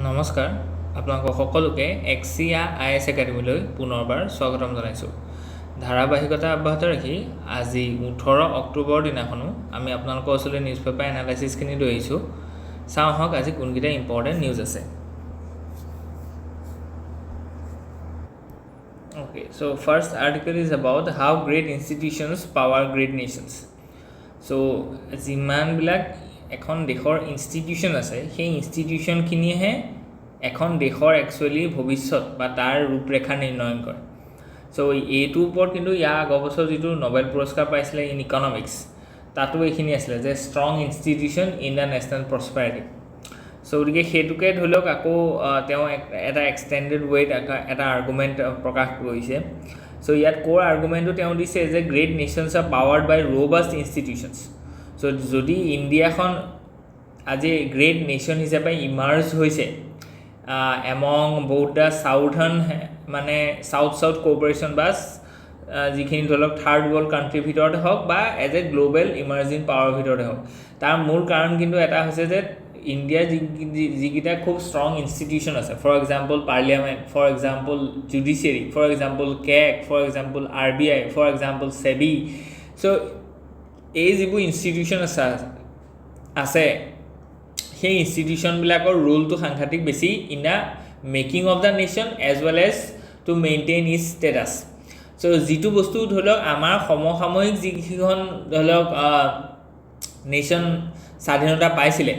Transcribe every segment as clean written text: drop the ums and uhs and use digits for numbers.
নমস্কাৰ আপোনালোক সকলোকে AXIA IAS একাডেমীলৈ পুনৰবাৰ স্বাগতম জনাইছোঁ। ধাৰাবাহিকতা অব্যাহত ৰাখি আজি 18 অক্টোবৰ দিনাখনো আমি আপোনালোকৰ ওচৰলৈ নিউজ পেপাৰ এনালাইচিছখিনি লৈ আহিছোঁ। চাওঁ হওক আজি কোনকেইটা ইম্পৰ্টেণ্ট নিউজ আছে। Okay, so first article is about how great institutions power great nations. So যিমানবিলাক এখন দেশৰ ইনষ্টিটিউশ্যন আছে সেই ইনষ্টিটিউশ্যনখিনিয়েহে এখন দেশৰ একচুৱেলি ভৱিষ্যত বা তাৰ ৰূপৰেখা নিৰ্ণয় কৰে। চ' এইটোৰ ওপৰত কিন্তু ইয়াৰ আগৰ বছৰ যিটো নোবেল পুৰস্কাৰ পাইছিলে ইন ইকনমিক্স তাতো এইখিনি আছিলে যে strong institution in the national prosperity. So' গতিকে সেইটোকে ধৰি লওক আকৌ তেওঁ এটা এক্সটেণ্ডেড ৱেত এটা আৰ্গুমেণ্ট প্ৰকাশ কৰিছে। চ' ইয়াত ক'ৰ আৰ্গুমেণ্টটো তেওঁ দিছে যে গ্ৰেট নেশ্যনছ আৰ পাৱাৰ্ড বাই ৰ'বাষ্ট ইনষ্টিটিউশ্যনছ। চ' যদি ইণ্ডিয়াখন আজি গ্ৰেট নেশ্যন হিচাপে ইমাৰ্জ হৈছে এমং বহুত দ্য সাউথাৰ্ণ মানে সাউথ কোঅপাৰেশ্যন বা যিখিনি ধৰি লওক থাৰ্ড ৱৰ্ল্ড কাণ্ট্ৰিৰ ভিতৰতে হওক বা এজ এ গ্ল'বেল ইমাৰ্জিং পাৱাৰৰ ভিতৰতে হওক, তাৰ মূল কাৰণ কিন্তু এটা হৈছে যে ইণ্ডিয়াৰ যিকেইটা খুব ষ্ট্ৰং ইনষ্টিটিউশ্যন আছে, for example parliament, for example judiciary, for example CAG, for example RBI, for example SEBI। So' এই যিবোৰ ইনষ্টিটিউশ্যন আছে সেই ইনষ্টিটিউশ্যনবিলাকৰ ৰোলটো সাংঘাতিক বেছি in the making of the nation as well as to maintain its status. So' যিটো বস্তু ধৰি লওক আমাৰ সমসাময়িক যিকেইখন ধৰি লওক নেশ্যন স্বাধীনতা পাইছিলে,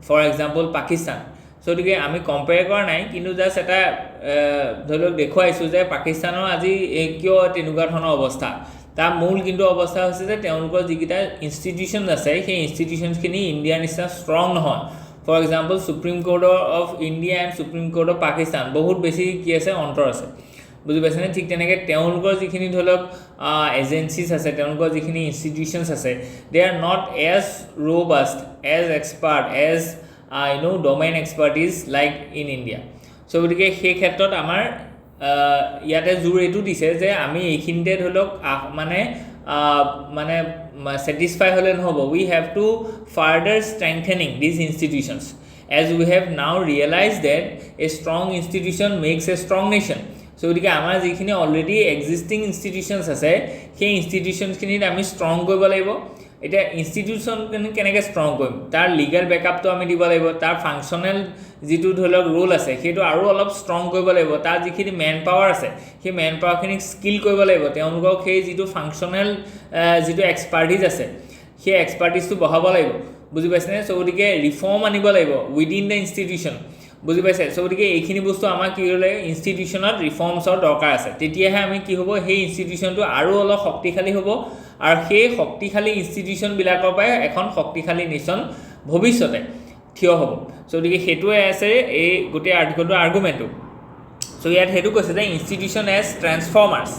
ফৰ এক্সাম্পল পাকিস্তান। চ' গতিকে আমি কম্পেয়াৰ কৰা নাই, কিন্তু জাষ্ট এটা ধৰি লওক দেখুৱাইছোঁ যে পাকিস্তানৰ আজি কিয় তেনেকুৱা ধৰণৰ অৱস্থা। তাৰ মূল কিন্তু অৱস্থা হৈছে যে তেওঁলোকৰ যিকেইটা ইনষ্টিটিউশ্যন আছে সেই ইনষ্টিটিউশ্যনছখিনি ইণ্ডিয়াৰ নিচিনা ষ্ট্ৰং নহয়। For example Supreme Court of India and Supreme Court of Pakistan বহুত বেছি কি আছে অন্তৰ আছে, বুজি পাইছেনে? ঠিক তেনেকৈ তেওঁলোকৰ যিখিনি ধৰি লওক এজেঞ্চিজ আছে, তেওঁলোকৰ যিখিনি ইনষ্টিটিউশ্যনছ আছে, they are not as robust, as expert, as domain expertise like in India. So' গতিকে সেই ক্ষেত্ৰত আমাৰ ইয়াতে জোৰ এইটো দিছে যে আমি এইখিনিতে ধৰি লওক মানে ছেটিছফাই হ'লে নহ'ব, we have to further strengthening these institutions as we have now realise that a strong institution makes a strong nation. So' গতিকে আমাৰ যিখিনি অলৰেডি এক্সিষ্টিং ইনষ্টিটিউশ্যনছ আছে সেই ইনষ্টিটিউশ্যনছখিনিত আমি ষ্ট্ৰং কৰিব লাগিব। এতিয়া ইনষ্টিটিউশ্যন কেনেকৈ ষ্ট্ৰং কৰিম, তাৰ লিগেল বেকআপটো আমি দিব লাগিব, তাৰ ফাংচনেল যিটো ধৰি লওক ৰোল আছে সেইটো আৰু অলপ ষ্ট্ৰং কৰিব লাগিব, তাৰ যিখিনি মেন পাৱাৰ আছে সেই মেন পাৱাৰখিনিক স্কিল কৰিব লাগিব, তেওঁলোকক সেই যিটো ফাংচনেল যিটো এক্সপাৰ্টিজ আছে সেই এক্সপাৰ্টিজটো বঢ়াব লাগিব, বুজি পাইছেনে? চ' গতিকে ৰিফৰ্ম আনিব লাগিব উইদিন দ্য ইনষ্টিটিউশ্যন, বুজি পাইছে? চ' গতিকে এইখিনি বস্তু আমাক কি হ'লে ইনষ্টিটিউশ্যনত ৰিফৰ্মছৰ দৰকাৰ আছে, তেতিয়াহে আমি কি হ'ব সেই ইনষ্টিটিউশ্যনটো আৰু অলপ শক্তিশালী হ'ব আৰু সেই শক্তিশালী ইনষ্টিটিউশ্যনবিলাকৰ পৰাই এখন শক্তিশালী নেশ্যন ভৱিষ্যতে থিয় হ'ব। চ' গতিকে সেইটোৱে আছে এই গোটেই আৰ্টিকলটোৰ আৰ্গুমেণ্টটো। চ' ইয়াত সেইটো কৈছে যে ইনষ্টিটিউশ্যন এজ ট্ৰেন্সফৰ্মাৰ্ছ,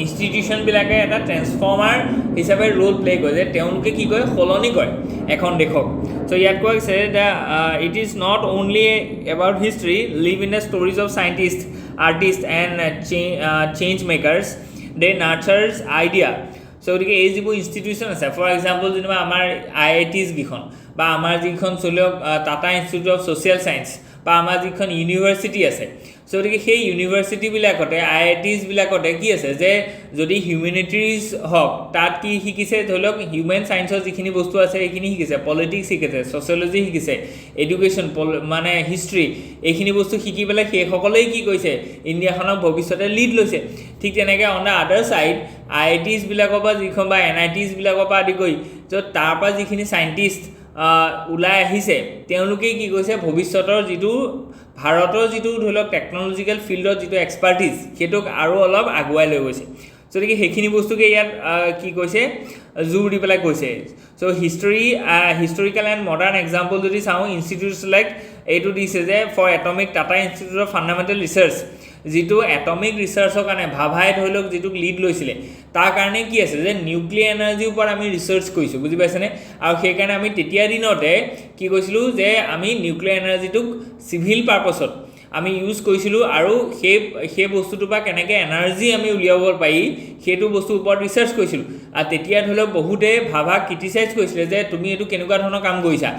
ইনষ্টিটিউশ্যনবিলাকে এটা ট্ৰেন্সফৰ্মাৰ হিচাপে ৰোল প্লে' কৰে, যে তেওঁলোকে কি কৰে সলনি কৰে এখন দেশক। চ' ইয়াত কোৱা হৈছে the it is not only about history, live in the stories of scientist, artist and change makers, they nurtures idea. So' গতিকে এই যিবোৰ ইনষ্টিটিউশ্যন আছে, ফৰ এক্সাম্পল যেনিবা আমাৰ IITs কেইখন বা আমাৰ যিখন চলক Tata Institute of social science বা আমাৰ যিখন ইউনিভাৰ্চিটি আছে, চ' গতিকে সেই ইউনিভাৰ্চিটিবিলাকতে IITsবিলাকতে কি আছে যে যদি হিউমেনিটিজ হওক তাত কি শিকিছে, ধৰি লওক হিউমেন ছায়েন্সৰ যিখিনি বস্তু আছে সেইখিনি শিকিছে, পলিটিক্স শিকিছে, ছ'চিয়লজি শিকিছে, এডুকেশ্যন মানে হিষ্ট্ৰী, এইখিনি বস্তু শিকি পেলাই সেইসকলেই কি কৰিছে ইণ্ডিয়াখনক ভৱিষ্যতে লিড লৈছে। ঠিক তেনেকৈ অন দ্য আদাৰ ছাইড IITsবিলাকৰ পৰা যিখন বা NITsবিলাকৰ পৰা আদি কৰি ত' তাৰপৰা যিখিনি চাইণ্টিষ্ট ওলাই আহিছে তেওঁলোকেই কি কৈছে ভৱিষ্যতৰ যিটো ভাৰতৰ যিটো ধৰি লওক টেকন'লজিকেল ফিল্ডত যিটো এক্সপাৰ্টিজ সেইটোক আৰু অলপ আগুৱাই লৈ গৈছে। চ' গতিকে সেইখিনি বস্তুকে ইয়াত কি কৈছে জোৰ দি পেলাই কৈছে। So' historical and modern example যদি চাওঁ, ইনষ্টিটিউটছ লাইক এইটো দিছে যে for atomic Tata Institute of Fundamental Research, যিটো এটমিক ৰিচাৰ্চৰ কাৰণে ভাভাই ধৰি লওক যিটোক লিড লৈছিলে, তাৰ কাৰণে কি আছে যে নিউক্লিয়াৰ এনাৰ্জিৰ ওপৰত আমি ৰিচাৰ্চ কৰিছোঁ, বুজি পাইছেনে? আৰু সেইকাৰণে আমি তেতিয়া দিনতে কি কৈছিলোঁ যে আমি নিউক্লিয়াৰ এনাৰ্জিটোক চিভিল পাৰ্পছত আমি ইউজ কৰিছিলোঁ আৰু সেই বস্তুটোৰ পৰা কেনেকৈ এনাৰ্জি আমি উলিয়াব পাৰি সেইটো বস্তুৰ ওপৰত ৰিচাৰ্চ কৰিছিলোঁ। আৰু তেতিয়া ধৰি লওক বহুতে ভাভাক ক্ৰিটিচাইজ কৰিছিলে যে তুমি এইটো কেনেকুৱা ধৰণৰ কাম কৰিছা,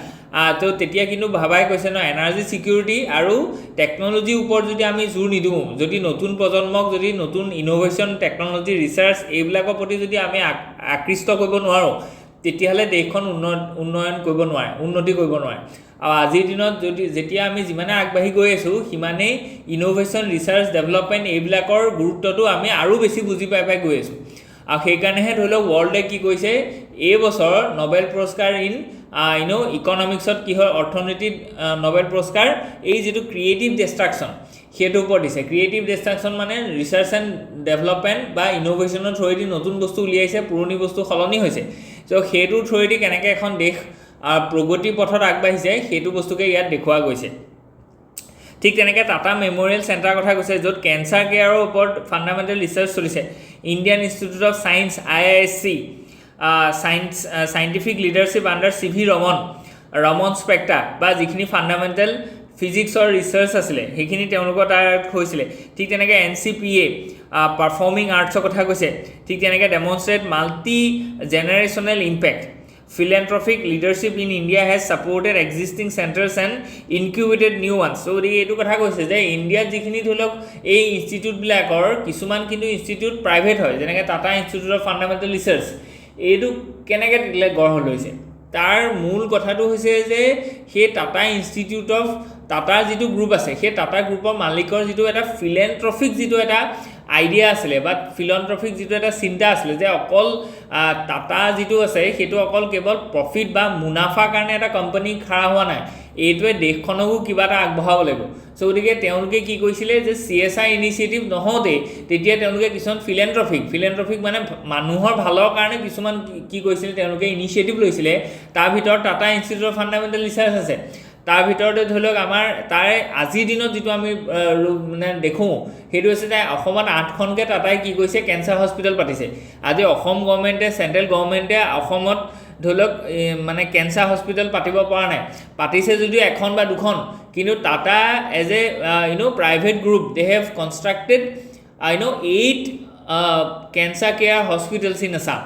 তো তেতিয়া কিন্তু ভাবাই কৈছে ন এনাৰ্জি সিকিউৰিটি আৰু টেকনলজিৰ ওপৰত যদি আমি জোৰ নিদিওঁ যদি নতুন প্ৰজন্মক যদি নতুন ইনোভেশ্যন টেকনলজি ৰিচাৰ্চ এইবিলাকৰ প্ৰতি যদি আমি আকৃষ্ট কৰিব নোৱাৰোঁ তেতিয়াহ'লে দেশখন উন্নয়ন কৰিব নোৱাৰে উন্নতি কৰিব নোৱাৰে আৰু আজিৰ দিনত যদি যেতিয়া আমি যিমানে আগবাঢ়ি গৈ আছোঁ সিমানেই ইনোভেশ্যন ৰিচাৰ্চ ডেভেলপমেণ্ট এইবিলাকৰ গুৰুত্বটো আমি আৰু বেছি বুজি পাই গৈ আছোঁ আৰু সেইকাৰণেহে ধৰি লওক ৱৰ্ল্ডে কি কৈছে এই বছৰ নোবেল পুৰস্কাৰ ইন ইকনমিক্সত কি হয় অৰ্থনীতিত নোবেল পুৰস্কাৰ এই যিটো ক্ৰিয়েটিভ ডিষ্ট্ৰাকশ্যন সেইটোৰ ওপৰত দিছে ক্ৰিয়েটিভ ডিষ্ট্ৰাকশ্যন মানে ৰিচাৰ্চ এণ্ড ডেভেলপমেণ্ট বা ইনোভেশ্যনৰ থ্ৰুৱেদি নতুন বস্তু উলিয়াইছে পুৰণি বস্তু সলনি হৈছে চ' সেইটোৰ থ্ৰুৱেদি কেনেকৈ এখন দেশ প্ৰগতি পথত আগবাঢ়িছে সেইটো বস্তুকে ইয়াত দেখুওৱা গৈছে ঠিক তেনেকৈ টাটা মেমৰিয়েল চেণ্টাৰৰ কথা কৈছে য'ত কেঞ্চাৰ কেয়াৰৰ ওপৰত ফাণ্ডামেণ্টেল ৰিচাৰ্চ চলিছে Indian Institute of Science AISC scientific leadership under CV Raman spectra বা যিখিনি ফাণ্ডামেণ্টেল ফিজিক্সৰ ৰিচাৰ্চ আছিলে সেইখিনি তেওঁলোকৰ তাত হৈছিলে ঠিক তেনেকৈ NCPA পাৰফৰ্মিং আৰ্টছৰ কথা কৈছে ঠিক তেনেকৈ demonstrate multi generational impact philanthropic leadership in India has supported existing centers and incubated new ones so এইটো কথা কৈছে যে ইণ্ডিয়াত যিখিনি ধৰি লওক এই ইনষ্টিটিউটবিলাকৰ কিছুমান কিন্তু ইনষ্টিটিউট প্ৰাইভেট হয় যেনেকৈ Tata Institute of Fundamental research এইটো কেনেকৈ গঢ় লৈছে তাৰ মূল কথাটো হৈছে যে সেই টাটা ইনষ্টিটিউট অফ টাটাৰ যিটো গ্ৰুপ আছে সেই টাটা গ্ৰুপৰ মালিকৰ যিটো এটা ফিলেন্থ্ৰপিক যিটো এটা আইডিয়া আছিলে বা ফিলন্থ্ৰপিক যিটো এটা চিন্তা আছিলে যে অকল টাটা যিটো আছে সেইটো অকল কেৱল প্ৰফিট বা মুনাফাৰ কাৰণে এটা কোম্পানী খাৰা হোৱা নাই এইটোৱে দেশখনকো কিবা এটা আগবঢ়াব লাগিব চ' গতিকে তেওঁলোকে কি কৈছিলে যে CSR ইনিচিয়েটিভ নহওঁতে তেতিয়া তেওঁলোকে কিছুমান ফিলেন্থ্ৰপিক মানে মানুহৰ ভালৰ কাৰণে কিছুমান কি কৈছিলে তেওঁলোকে ইনিচিয়েটিভ লৈছিলে তাৰ ভিতৰত Tata Institute of Fundamental research আছে তাৰ ভিতৰতে ধৰি লওক আমাৰ তাৰে আজিৰ দিনত যিটো আমি মানে দেখোঁ সেইটো হৈছে যে অসমত 8খনকৈ টাটাই কি কৈছে কেঞ্চাৰ হস্পিটেল পাতিছে আজি অসম গভৰ্ণমেণ্টে চেণ্ট্ৰেল গভৰ্ণমেণ্টে অসমত ধৰি লওক মানে কেঞ্চাৰ হস্পিটেল পাতিব পৰা নাই পাতিছে যদিও এখন বা দুখন কিন্তু Tata as a private group they have constructed 8 cancer care hospitals in Assam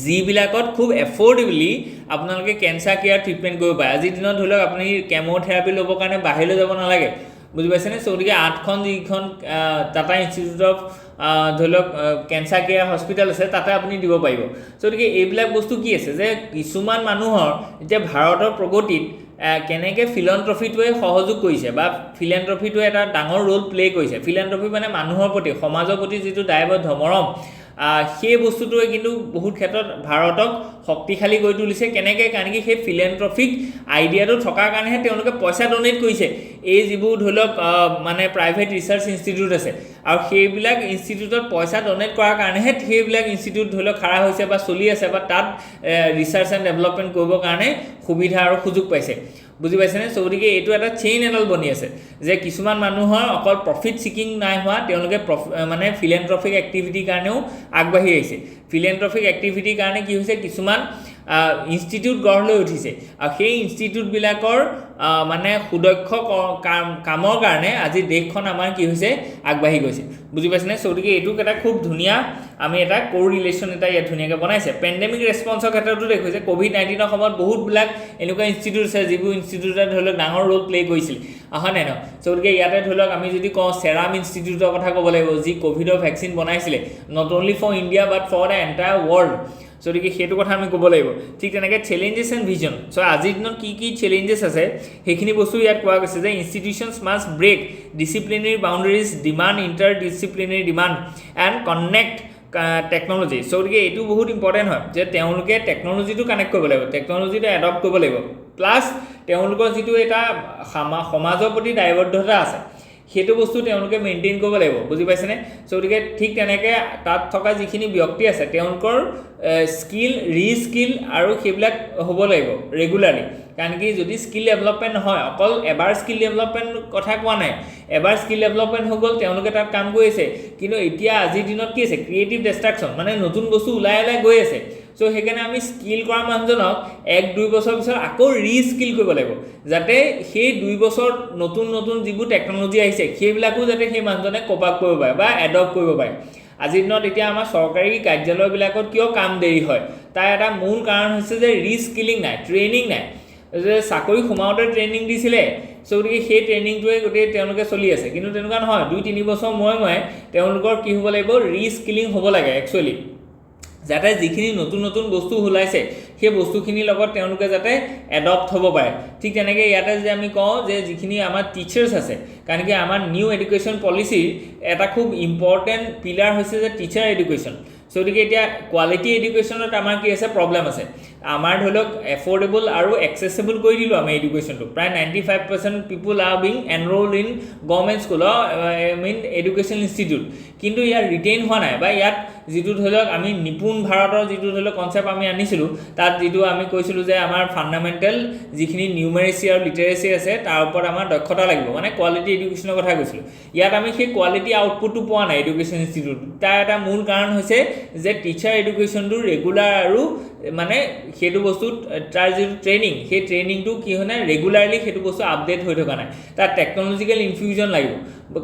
যিবিলাকত খুব এফৰ্ডেবলি আপোনালোকে কেঞ্চাৰ কেয়াৰ ট্ৰিটমেণ্ট কৰিব পাৰে আজিৰ দিনত ধৰি লওক আপুনি কেম'থেৰাপি ল'বৰ কাৰণে বাহিৰলৈ যাব নালাগে বুজি পাইছেনে চ' গতিকে 8খন যিখন টাটা ইনষ্টিটিউট অফ ধৰি লওক কেঞ্চাৰ কেয়াৰ হস্পিটেল আছে তাতে আপুনি দিব পাৰিব চ' গতিকে এইবিলাক বস্তু কি আছে যে কিছুমান মানুহৰ এতিয়া ভাৰতৰ প্ৰগতিত কেনেকৈ ফিলন্থ্ৰপিটোৱে সহযোগ কৰিছে বা ফিলেন্থ্ৰপিটোৱে এটা ডাঙৰ ৰোল প্লে' কৰিছে ফিলেন্থ্ৰপি মানে মানুহৰ প্ৰতি সমাজৰ প্ৰতি যিটো দায়বদ্ধ মৰম সেই বস্তুটোৱে কিন্তু বহুত ক্ষেত্ৰত ভাৰতক শক্তিশালী কৰি তুলিছে কেনেকৈ কাৰণ কি সেই ফিলেন্থ্ৰপিক আইডিয়াটো থকাৰ কাৰণেহে তেওঁলোকে পইচা ডনেট কৰিছে এই যিবোৰ ধৰি লওক মানে প্ৰাইভেট ৰিচাৰ্চ ইনষ্টিটিউট আছে আৰু সেইবিলাক ইনষ্টিটিউটত পইচা ডনেট কৰাৰ কাৰণেহে সেইবিলাক ইনষ্টিটিউট ধৰি লওক খাৰা হৈছে বা চলি আছে বা তাত ৰিচাৰ্চ এণ্ড ডেভেলপমেণ্ট কৰিবৰ কাৰণে সুবিধা আৰু সুযোগ পাইছে বুজি পাইছেনে চ' গতিকে এইটো এটা চেইন এডাল বনি আছে যে কিছুমান মানুহৰ অকল প্ৰফিট চিকিং নাই হোৱা তেওঁলোকে মানে ফিলেন্থ্ৰপিক এক্টিভিটিৰ কাৰণেও আগবাঢ়ি আহিছে ফিলেন্থ্ৰপিক এক্টিভিটিৰ কাৰণে কি হৈছে কিছুমান ইনষ্টিটিউট গঢ় লৈ উঠিছে আৰু সেই ইনষ্টিটিউটবিলাকৰ মানে সুদক্ষ কামৰ কাৰণে আজি দেশখন আমাৰ কি হৈছে আগবাঢ়ি গৈছে বুজি পাইছেনে চ' গতিকে এইটোক এটা খুব ধুনীয়া আমি এটা কোৰ ৰিলেশ্যন এটা ইয়াত ধুনীয়াকৈ বনাইছে পেণ্ডেমিক ৰেছপন্সৰ ক্ষেত্ৰতো দেখুৱাইছে COVID-19ৰ সময়ত বহুতবিলাক এনেকুৱা ইনষ্টিটিউট আছে যিবোৰ ইনষ্টিটিউটে ধৰি লওক ডাঙৰ ৰোল প্লে' কৰিছিল হয় নাই ন চ' গতিকে ইয়াতে ধৰি লওক আমি যদি কওঁ চেৰাম ইনষ্টিটিউটৰ কথা ক'ব লাগিব যি ক'ভিডৰ ভেকচিন বনাইছিলে not only for India but for the entire world so' গতিকে সেইটো কথা আমি ক'ব লাগিব ঠিক তেনেকৈ চেলেঞ্জেছ এণ্ড ভিজন চ' আজিৰ দিনত কি চেলেঞ্জেছ আছে সেইখিনি বস্তু ইয়াত কোৱা গৈছে যে institutions must break disciplinary boundaries demand interdisciplinary demand and connect technology so' গতিকে এইটো বহুত ইম্পৰ্টেণ্ট হয় যে তেওঁলোকে টেকনলজিটো কানেক্ট কৰিব লাগিব টেকনলজিটো এডপ্ট কৰিব লাগিব প্লাছ তেওঁলোকৰ যিটো এটা সমাজৰ প্ৰতি দায়বদ্ধতা আছে সেইটো বস্তু তেওঁলোকে মেইনটেইন কৰিব লাগিব বুজি পাইছেনে চ' গতিকে ঠিক তেনেকৈ তাত থকা যিখিনি ব্যক্তি আছে তেওঁলোকৰ স্কিল ৰিস্কিল আৰু সেইবিলাক হ'ব লাগিব ৰেগুলাৰলি কাৰণ কি যদি স্কিল ডেভেলপমেণ্ট নহয় অকল এবাৰ স্কিল ডেভেলপমেণ্ট কথা কোৱা নাই এবাৰ স্কিল ডেভেলপমেণ্ট হৈ গ'ল তেওঁলোকে তাত কাম কৰি আছে কিন্তু এতিয়া আজিৰ দিনত কি আছে ক্ৰিয়েটিভ ডিষ্ট্ৰাকশ্যন মানে নতুন বস্তু ওলাই গৈ আছে চ' সেইকাৰণে আমি স্কিল কৰা মানুহজনক 1-2 বছৰ পিছত আকৌ ৰিস্কিল কৰিব লাগিব যাতে সেই 2 বছৰ নতুন যিবোৰ টেকনলজি আহিছে সেইবিলাকো যাতে সেই মানুহজনে কপ আপ কৰিব পাৰে বা এডপ্ট কৰিব পাৰে আজিৰ দিনত এতিয়া আমাৰ চৰকাৰী কাৰ্যালয়বিলাকত কিয় কাম দেৰি হয় তাৰ এটা মূল কাৰণ হৈছে যে ৰিস্কিলিং নাই ট্ৰেইনিং নাই যে চাকৰি সোমাওঁতে ট্ৰেইনিং দিছিলে সো গতিকে সেই ট্ৰেইনিংটোৱে গোটেই তেওঁলোকে চলি আছে কিন্তু তেনেকুৱা নহয় 2-3 বছৰ মই তেওঁলোকৰ কি হ'ব লাগিব ৰিস্কিলিং হ'ব লাগে একচুৱেলি যাতে যিখিনি নতুন নতুন বস্তু ওলাইছে সেই বস্তুখিনিৰ লগত তেওঁলোকে যাতে এডপ্ট হ'ব পাৰে ঠিক তেনেকৈ ইয়াতে যে আমি কওঁ যে যিখিনি আমাৰ টিচাৰ্ছ আছে কাৰণ কি আমাৰ নিউ এডুকেশ্যন পলিচিৰ এটা খুব ইম্পৰ্টেণ্ট পিলাৰ হৈছে যে টিচাৰ এডুকেশ্যন সো গতিকে এতিয়া কোৱালিটি এডুকেশ্যনত আমাৰ কি আছে প্ৰব্লেম আছে আমাৰ ধৰি লওক এফৰ্ডেবল আৰু এক্সেসিবল কৰি দিলোঁ আমি এডুকেশ্যনটো প্ৰায় 95% people are being enrol in government school mean education institute কিন্তু ইয়াৰ ৰিটেইন হোৱা নাই বা ইয়াত যিটো ধৰি লওক আমি নিপুণ ভাৰতৰ যিটো ধৰি লওক কনচেপ্ট আমি আনিছিলোঁ তাত যিটো আমি কৈছিলোঁ যে আমাৰ ফাণ্ডামেণ্টেল যিখিনি নিউমেৰেচি আৰু লিটাৰেচি আছে তাৰ ওপৰত আমাৰ দক্ষতা লাগিব মানে কোৱালিটি এডুকেশ্যনৰ কথা কৈছিলোঁ ইয়াত আমি সেই কোৱালিটি আউটপুটটো পোৱা নাই এডুকেশ্যন ইনষ্টিটিউট তাৰ এটা মূল কাৰণ হৈছে যে টিচাৰ এডুকেশ্যনটো ৰেগুলাৰ আৰু মানে সেইটো বস্তু তাৰ যিটো ট্ৰেইনিং সেই ট্ৰেইনিংটো কি হয় না ৰেগুলাৰলি সেইটো বস্তু আপডেট হৈ থকা নাই তাৰ টেকন'লজিকেল ইনফিউজন লাগিব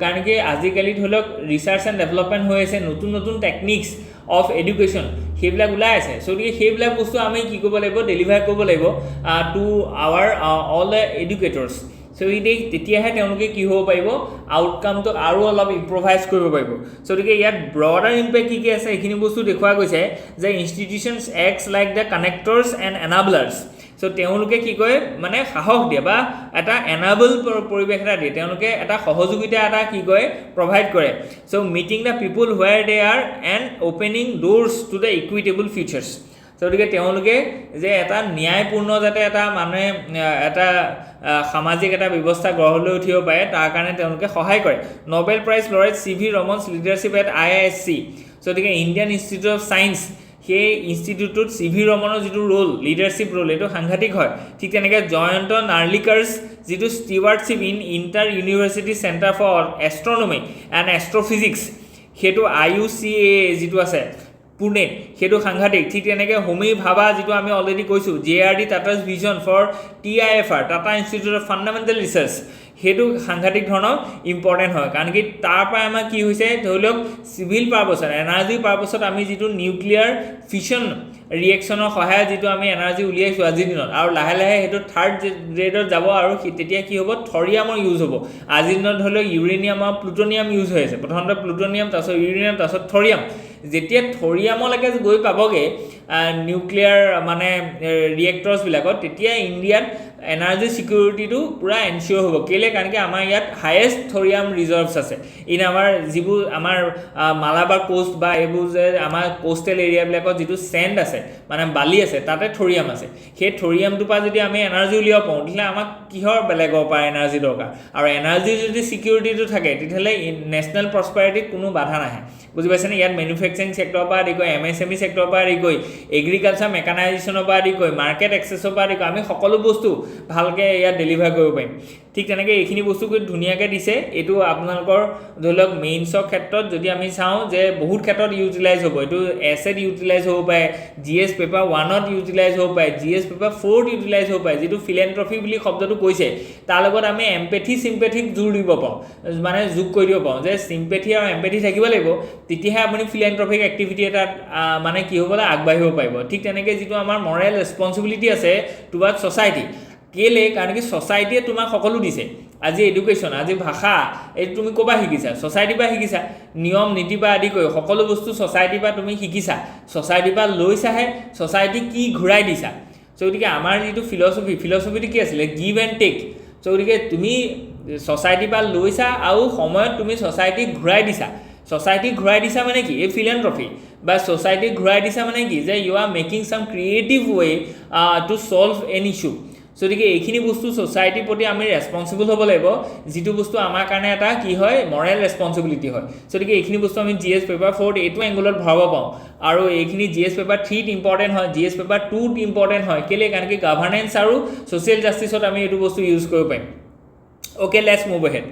কাৰণ কি আজিকালি ধৰি লওক ৰিচাৰ্চ এণ্ড ডেভেলপমেণ্ট হৈ আছে নতুন নতুন টেকনিক্স অফ এডুকেশ্যন সেইবিলাক ওলাই আছে চ' গতিকে সেইবিলাক বস্তু আমি কি কৰিব লাগিব ডেলিভাৰ কৰিব লাগিব টু আৱাৰ অল দ্য এডুকেটৰ্ছ চ' তেতিয়াহে তেওঁলোকে কি হ'ব পাৰিব আউটকামটো আৰু অলপ ইম্প্ৰভাইজ কৰিব পাৰিব চ' গতিকে ইয়াত ব্ৰডাৰ ইম্পেক্ট কি আছে এইখিনি বস্তু দেখুওৱা গৈছে যে institutions acts like the connectors and enablers so' তেওঁলোকে কি কয় মানে সাহস দিয়ে বা এটা এনাবল পৰিৱেশ এটা দিয়ে তেওঁলোকে এটা সহযোগিতা এটা কি কয় প্ৰভাইড কৰে so' meeting the people where they are and opening doors to the equitable futures গতিকে তেওঁলোকে যে এটা ন্যায়পূৰ্ণ যাতে এটা মানে এটা সামাজিক এটা ব্যৱস্থা গঢ় লৈ উঠিব পাৰে তাৰ কাৰণে তেওঁলোকে সহায় কৰে Nobel prize laureate CV Raman's leadership at IASC গতিকে ইণ্ডিয়ান ইনষ্টিটিউট অফ ছায়েন্স সেই ইনষ্টিটিউটত CV ৰমনৰ যিটো ৰোল লিডাৰশ্বিপ ৰোল এইটো সাংঘাতিক হয় ঠিক তেনেকৈ জয়ন্ত নাৰ্লিকাৰ্ছ যিটো stewardship in inter university centre for astronomy and astrophysics সেইটো IUCAA যিটো আছে পুনে সেইটো সাংঘাতিক ঠিক তেনেকৈ হোমী ভাবা যিটো আমি অলৰেডি কৈছোঁ JRD Tata's vision for TIFR Tata Institute of Fundamental Research সেইটো সাংঘাতিক ধৰণৰ ইম্পৰ্টেণ্ট হয় কাৰণ কি তাৰ পৰা আমাৰ কি হৈছে ধৰি লওক চিভিল পাৰ্পছত এনাৰ্জি পাৰ্পছত আমি যিটো নিউক্লিয়াৰ ফিছন ৰিয়েকশ্যনৰ সহায়ত যিটো আমি এনাৰ্জি উলিয়াইছোঁ আজিৰ দিনত আৰু লাহে লাহে সেইটো থাৰ্ড গ্ৰেডত যাব আৰু তেতিয়া কি হ'ব থৰিয়ামৰ ইউজ হ'ব আজিৰ দিনত ধৰি লওক ইউৰেনিয়াম আৰু প্লুটনিয়াম ইউজ হৈ আছে প্ৰথমতে প্লুটনিয়াম তাৰপিছত ইউৰেনিয়াম তাৰপিছত থৰিয়াম যেতিয়া থৰিয়ামলৈকে গৈ পাবগৈ নিউক্লিয়াৰ মানে ৰিয়েক্টৰ্ছবিলাকত তেতিয়া ইণ্ডিয়াত এনাৰ্জি ছিকিউৰিটিটো পূৰা এনচিয়'ৰ হ'ব কেলৈ কাৰণ কি আমাৰ ইয়াত হায়েষ্ট থৰিয়াম ৰিজাৰ্ভছ আছে ইন আমাৰ যিবোৰ আমাৰ মালাবাৰ কোষ্ট বা এইবোৰ যে আমাৰ কোষ্টেল এৰিয়াবিলাকত যিটো চেণ্ড আছে মানে বালি আছে তাতে থৰিয়াম আছে সেই থৰিয়ামটোৰ পৰা যদি আমি এনাৰ্জি উলিয়াব পাৰোঁ তেতিয়াহ'লে আমাক কিহৰ বেলেগৰ পৰা এনাৰ্জি দৰকাৰ আৰু এনাৰ্জিৰ যদি ছিকিউৰিটিটো থাকে তেতিয়াহ'লে নেশ্যনেল প্ৰস্পাৰিটিত কোনো বাধা নাহে বুজি পাইছেনে ইয়াত মেনুফেকচাৰিং ছেক্টৰৰ পৰা আদি কৰি MSME ছেক্টৰৰ পৰা আদি কৰি এগ্ৰিকালচাৰ মেকানাইজেশ্যনৰ পৰা আদি কৰি মাৰ্কেট এক্সেছৰ পৰা আদি কৰি আমি সকলো বস্তু ভালকৈ ইয়াত ডেলিভাৰ কৰিব পাৰিম ঠিক তেনেকৈ এইখিনি বস্তু ধুনীয়াকৈ দিছে এইটো আপোনালোকৰ ধৰি লওক মেইনছৰ ক্ষেত্ৰত যদি আমি চাওঁ যে বহুত ক্ষেত্ৰত ইউটিলাইজ হ'ব এইটো এছেট ইউটিলাইজ হ'ব পাৰে GS পেপাৰ 1ত ইউটিলাইজ হ'ব পাৰে GS পেপাৰ 4ত ইউটিলাইজ হ'ব পাৰে যিটো ফিলেন্থ্ৰফি বুলি শব্দটো কৈছে তাৰ লগত আমি এম্পেথি চিম্পেথিক জোৰ দিব পাৰোঁ মানে যোগ কৰি দিব পাৰোঁ যে চিম্পেথি আৰু এম্পেথি থাকিব লাগিব তেতিয়াহে আপুনি ফিলেন্থ্ৰফিক এক্টিভিটি এটাত মানে কি হ'বলৈ আগবাঢ়িব পাৰিব ঠিক তেনেকৈ যিটো আমাৰ মৰেল ৰেছপঞ্চিবিলিটি আছে টুৱাৰ্ড ছ'চাইটি কেলে কাৰণ কি ছ'চাইটিয়ে তোমাক সকলো দিছে আজি এডুকেশ্যন আজি ভাষা এইটো তুমি ক'ৰপৰা শিকিছা ছ'চাইটিৰ পৰা শিকিছা নিয়ম নীতি পৰা আদি কৰি সকলো বস্তু ছ'চাইটিৰ পৰা তুমি শিকিছা ছ'চাইটিৰ পৰা লৈছাহে ছ'চাইটি কি ঘূৰাই দিছা চ' গতিকে আমাৰ যিটো ফিলচফিটো কি আছিলে গিভ এণ্ড টেক চ' গতিকে তুমি ছ'চাইটিৰ পৰা লৈছা আৰু সময়ত তুমি ছ'চাইটিক ঘূৰাই দিছা ছ'চাইটিক ঘূৰাই দিছা মানে কি এই ফিলেন্থ্ৰফি বা ছ'চাইটিক ঘূৰাই দিছা মানে কি যে you are making some creative way to solve an issue so' গতিকে এইখিনি বস্তু ছ'চাইটিৰ প্ৰতি আমি ৰেছপঞ্চিবল হ'ব লাগিব যিটো বস্তু আমাৰ কাৰণে এটা কি হয় মৰেল ৰেছপঞ্চিবিলিটি হয় চ' গতিকে এইখিনি বস্তু আমি GS পেপাৰ 4ত এইটো এংগলত ভৰাব পাৰোঁ আৰু এইখিনি GS পেপাৰ 3ত ইম্পৰ্টেণ্ট হয় GS পেপাৰ 2ত ইম্পৰ্টেণ্ট হয় কেলৈ কাৰণ কি গভাৰ্নেন্স আৰু ছ'চিয়েল জাষ্টিছত আমি এইটো বস্তু ইউজ কৰিব পাৰিম okay let's move ahead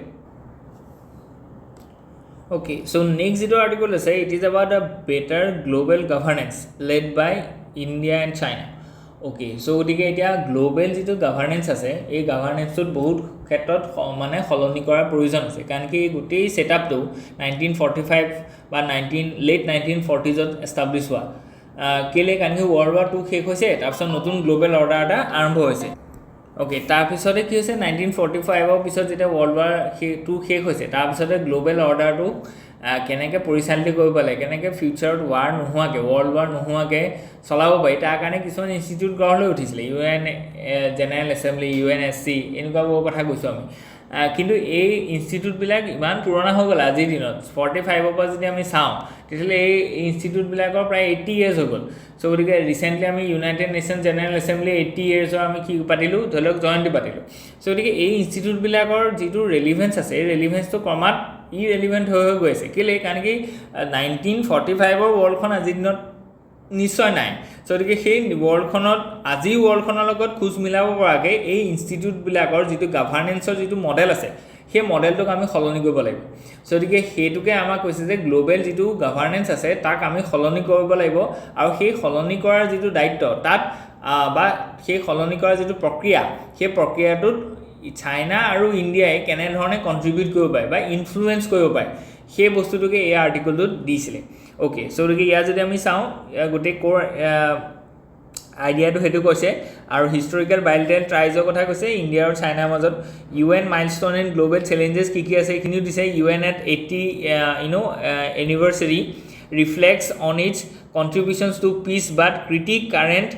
Okay, so next যিটো article আছে it is about a better global governance led by India and China. Okay, so গতিকে এতিয়া গ্লোবেল যিটো গভাৰ্নেন্স আছে এই গভাৰ্নেন্সটোত বহুত ক্ষেত্ৰত মানে সলনি কৰাৰ প্ৰয়োজন আছে কাৰণ কি গোটেই ছেটআপটো 1945 বা লেট 1940ত এষ্টাব্লিছ হোৱা কেলৈ কাৰণ কি World War II শেষ হৈছে তাৰপিছত নতুন গ্লোবেল অৰ্ডাৰ এটা আৰম্ভ হৈছে ওকে তাৰপিছতে কি হৈছে 1945 পিছত যেতিয়া ৱৰ্ল্ড ৱাৰ টু শেষ হৈছে তাৰপিছতে গ্লোবেল অৰ্ডাৰটো কেনেকৈ পৰিচালিত কৰিব লাগে কেনেকৈ ফিউচাৰত ৱাৰ নোহোৱাকৈ ৱৰ্ল্ড ৱাৰ নোহোৱাকৈ চলাব পাৰি তাৰ কাৰণে কিছুমান ইনষ্টিটিউট গঢ় লৈ উঠিছিলে UN জেনেৰেল এছেম্বলি UNSC এনেকুৱাবোৰৰ কথা কৈছোঁ আমি কিন্তু এই ইনষ্টিটিউটবিলাক ইমান পুৰণা হৈ গ'ল আজিৰ দিনত 45 পৰা যদি আমি চাওঁ তেতিয়াহ'লে এই ইনষ্টিটিউটবিলাকৰ প্ৰায় 80 years হৈ গ'ল চ' গতিকে ৰিচেণ্টলি আমি ইউনাইটেড নেশ্যন জেনেৰেল এছেম্বলি 80 yearsৰ আমি কি পাতিলোঁ ধৰি লওক জয়ন্তী পাতিলোঁ চ' গতিকে এই ইনষ্টিটিউটবিলাকৰ যিটো ৰেলিভেঞ্চ আছে এই ৰেলিভেঞ্চটো ক্ৰমাৎ ইৰেলিভেণ্ট হৈ গৈছে কেলৈ কাৰণ কি 1945ৰ ৱৰ্ল্ডখন আজিৰ দিনত নিশ্চয় নাই চ' গতিকে সেই ৱৰ্ল্ডখনত আজিৰ ৱৰ্ল্ডখনৰ লগত খোজ মিলাব পৰাকৈ এই ইনষ্টিটিউটবিলাকৰ যিটো গাভাৰ্নেন্সৰ যিটো মডেল আছে সেই মডেলটোক আমি সলনি কৰিব লাগিব চ' গতিকে সেইটোকে আমাক কৈছে যে গ্ল'বেল যিটো গাভাৰ্নেন্স আছে তাক আমি সলনি কৰিব লাগিব আৰু সেই সলনি কৰাৰ যিটো দায়িত্ব তাত বা সেই সলনি কৰাৰ যিটো প্ৰক্ৰিয়া সেই প্ৰক্ৰিয়াটোত চাইনা আৰু ইণ্ডিয়াই কেনেধৰণে কণ্ট্ৰিবিউট কৰিব পাৰে বা ইনফ্লুৱেঞ্চ কৰিব পাৰে সেই বস্তুটোকে এই আৰ্টিকলটোত দিছিলে অ'কে চ' গতিকে ইয়াত যদি আমি চাওঁ গোটেই ক'ৰ আইডিয়াটো সেইটো কৈছে আৰু হিষ্টৰিকেল বাইলেটাৰেল ট্ৰাইজৰ কথা কৈছে ইণ্ডিয়া আৰু চাইনাৰ মাজত UN milestone and global challenges কি কি আছে এইখিনিও দিছে UN at 80 anniversary reflects on its contributions to peace but critique current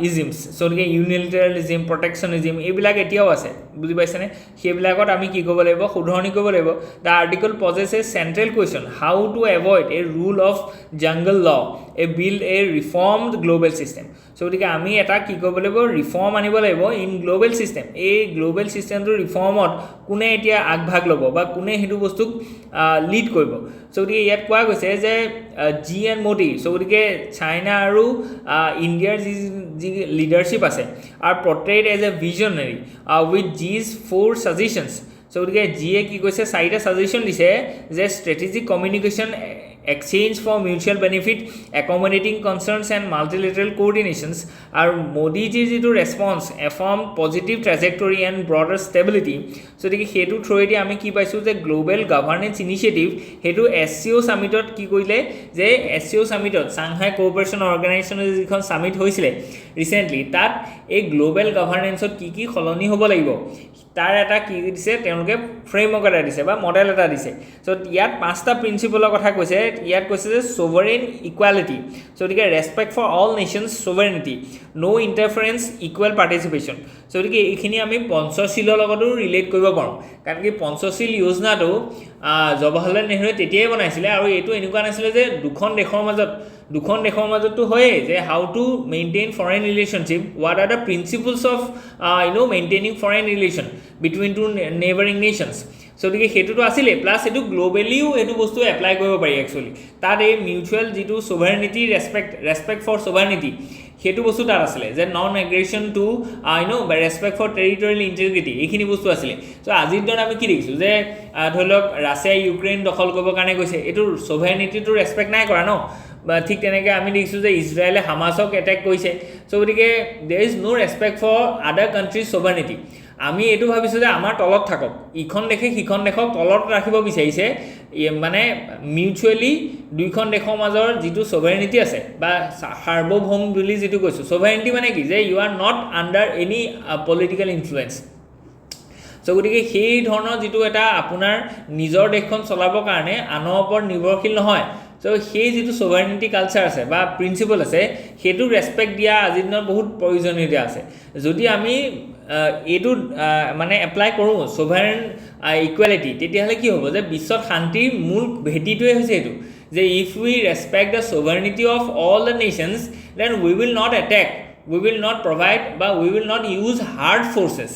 isms so গতিকে ইউনিলেটাৰেলিজম প্ৰটেকশ্যনিজম এইবিলাক এতিয়াও আছে বুজি পাইছেনে সেইবিলাকত আমি কি কৰিব লাগিব শুধৰণি কৰিব লাগিব the article poses a central question how to avoid a rule of jungle law a build a reformed global system so' গতিকে আমি এটা কি কৰিব লাগিব ৰিফৰ্ম আনিব লাগিব ইন গ্ল'বেল ছিষ্টেম এই গ্ল'বেল ছিষ্টেমটোৰ ৰিফৰ্মত কোনে এতিয়া আগভাগ ল'ব বা কোনে সেইটো বস্তুক লিড কৰিব চ' গতিকে ইয়াত কোৱা গৈছে যে জি এন মোডী চ' গতিকে চাইনা আৰু ইণ্ডিয়াৰ যি লিডাৰশ্বিপ আছে আৰু পৰ্ট্ৰেইড এজ এ ভিজনাৰী উইথ জিজ 4 ছাজেশ্যনছ চ' গতিকে জিয়ে কি কৈছে 4টা ছাজেশ্যন দিছে যে strategic communication exchange for mutual benefit accommodating concerns and multilateral coordinations are Modi ji to response affirm positive trajectory and broader stability so the hetu through it ami ki paisu the global governance initiative hetu SCO summit ki koile je SCO summit Shanghai Cooperation Organization jikhon summit hoisile recently that a global governance ki kholoni hobo lagibo তাৰ এটা কি দিছে তেওঁলোকে framework এটা দিছে বা model এটা দিছে চ' ইয়াত 5টা প্ৰিন্সিপলৰ কথা কৈছে ইয়াত কৈছে যে ছভাৰেইন ইকুৱালিটি চ' গতিকে respect for all nations sovereignty no' interference equal participation so' গতিকে এইখিনি আমি পঞ্চশীলৰ লগতো ৰিলেট কৰিব পাৰোঁ কাৰণ কি পঞ্চশীল যোজনাটো জৱাহৰলাল নেহৰুৱে তেতিয়াই বনাইছিলে আৰু এইটো এনেকুৱা নাছিলে যে দুখন দেশৰ মাজতো হয়েই যে how to maintain foreign relationship what are the principles of maintaining foreign relation between two neighbouring nations so' গতিকে সেইটোতো আছিলে প্লাছ এইটো গ্ল'বেলিও এইটো বস্তু এপ্লাই কৰিব পাৰি একচুৱেলি তাত এই মিউচুৱেল যিটো ছভাৰেনিটি ৰেছপেক্ট ফৰ ছভাৰেনিটি সেইটো বস্তু তাত আছিলে যে non aggression to respect for territorial integrity এইখিনি বস্তু আছিলে চ' আজিৰ দিনত আমি কি দেখিছোঁ যে ধৰি লওক ৰাছিয়াই ইউক্ৰেইন দখল কৰিবৰ কাৰণে গৈছে এইটো ছভাৰেনিটিটো ৰেছপেক্ট নাই কৰা ন বা ঠিক তেনেকৈ আমি দেখিছোঁ যে ইজৰাইলে হামাছক এটেক কৰিছে চ' গতিকে there is no' respect for other countries sovereignty আমি এইটো ভাবিছোঁ যে আমাৰ তলত থাকক ইখন দেশে সিখন দেশক তলত ৰাখিব বিচাৰিছে মানে মিউচুৱেলি দুইখন দেশৰ মাজৰ যিটো ছভাৰেনিটি আছে বা সাৰ্বভৌম বুলি যিটো কৈছোঁ ছভাৰেনিটি মানে কি যে you are not under any political influence so' গতিকে সেই ধৰণৰ যিটো এটা আপোনাৰ নিজৰ দেশখন চলাবৰ কাৰণে আনৰ ওপৰত নিৰ্ভৰশীল নহয় চ' সেই যিটো ছভাৰেনিটি কালচাৰ আছে বা প্ৰিন্সিপল আছে সেইটো ৰেছপেক্ট দিয়া আজিৰ দিনত বহুত প্ৰয়োজনীয়তা আছে যদি আমি এইটো মানে এপ্লাই কৰোঁ ছভাৰেন ইকুৱেলিটি তেতিয়াহ'লে কি হ'ব যে বিশ্বত শান্তিৰ মূল ভেটিটোৱে হৈছে এইটো যে if we respect the sovereignty of all the nations then we will not attack we will not provide বা we will not use hard forces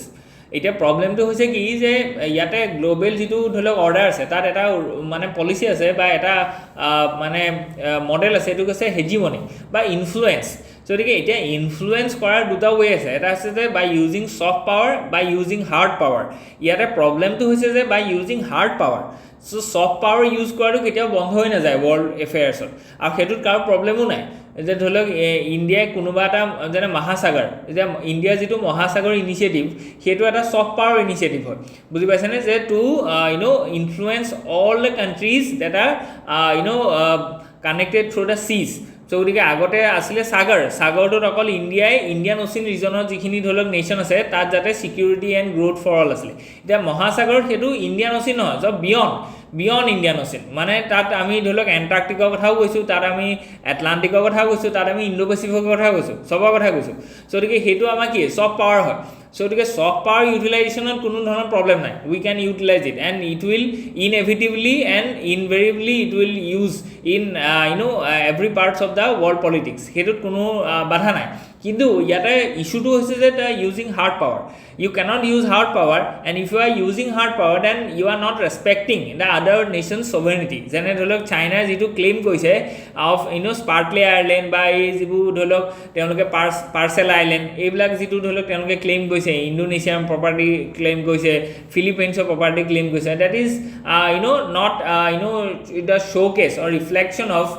এতিয়া প্ৰব্লেমটো হৈছে কি যে ইয়াতে গ্ল'বেল যিটো ধৰি লওক অৰ্ডাৰ আছে তাত এটা মানে পলিচি আছে বা এটা মানে মডেল আছে এইটো কৈছে হেজিমনি বা ইনফ্লুৱেঞ্চ গতিকে এতিয়া ইনফ্লুৱেঞ্চ কৰাৰ দুটা ৱে আছে এটা আছে যে বাই ইউজিং ছফ্ট পাৱাৰ বাই ইউজিং হাৰ্ড পাৱাৰ ইয়াতে প্ৰব্লেমটো হৈছে যে বাই ইউজিং হাৰ্ড পাৱাৰ চ' ছফ্ট পাৱাৰ ইউজ কৰাটো কেতিয়াও বন্ধ হৈ নাযায় ৱৰ্ল্ড এফেয়াৰ্ছত আৰু সেইটোত কাৰো প্ৰব্লেমো নাই যে ধৰি লওক ইণ্ডিয়াই কোনোবা এটা যেনে মহাসাগৰ এতিয়া ইণ্ডিয়াৰ যিটো মহাসাগৰ ইনিচিয়েটিভ সেইটো এটা ছফ্ট পাৱাৰ ইনিচিয়েটিভ হয় বুজি পাইছেনে যে to influence all the countries that are connected through the seas so গতিকে আগতে আছিলে সাগৰটোত অকল ইণ্ডিয়ান অচিন ৰিজনৰ যিখিনি ধৰি লওক নেশ্যন আছে তাত যাতে security and growth for all আছিলে এতিয়া মহাসাগৰত সেইটো ইণ্ডিয়ান অচিন নহয় সব বিয়ণ্ড ইণ্ডিয়ান অচিন মানে তাত আমি ধৰি লওক এণ্টাৰ্কটিকৰ কথাও কৈছোঁ তাত আমি এটলাণ্টিকৰ কথাও কৈছোঁ তাত আমি ইণ্ডো পেচিফিকৰ কথা কৈছোঁ চবৰ কথা কৈছোঁ সো গতিকে সেইটো আমাৰ কি চফ্ট পাৱাৰ হয় সো গতিকে চফ্ট পাৱাৰ ইউটিলাইজেশ্যনত কোনো ধৰণৰ প্ৰব্লেম নাই we can utilise it and it will inevitably and invariably it will use in every parts of the world politics সেইটোত কোনো বাধা নাই কিন্তু ইয়াতে ইস্যুটো হৈছে যে using hard power you cannot use hard power and if you are using hard power then you are not respecting the other nation's sovereignty jene dholok china jitu claim koise of sparkly island ba ei jibu dholok tenuke parcel island ebilak jitu dholok tenuke claim koise indonesian property claim koise philippines property claim koise that is not the showcase or reflection of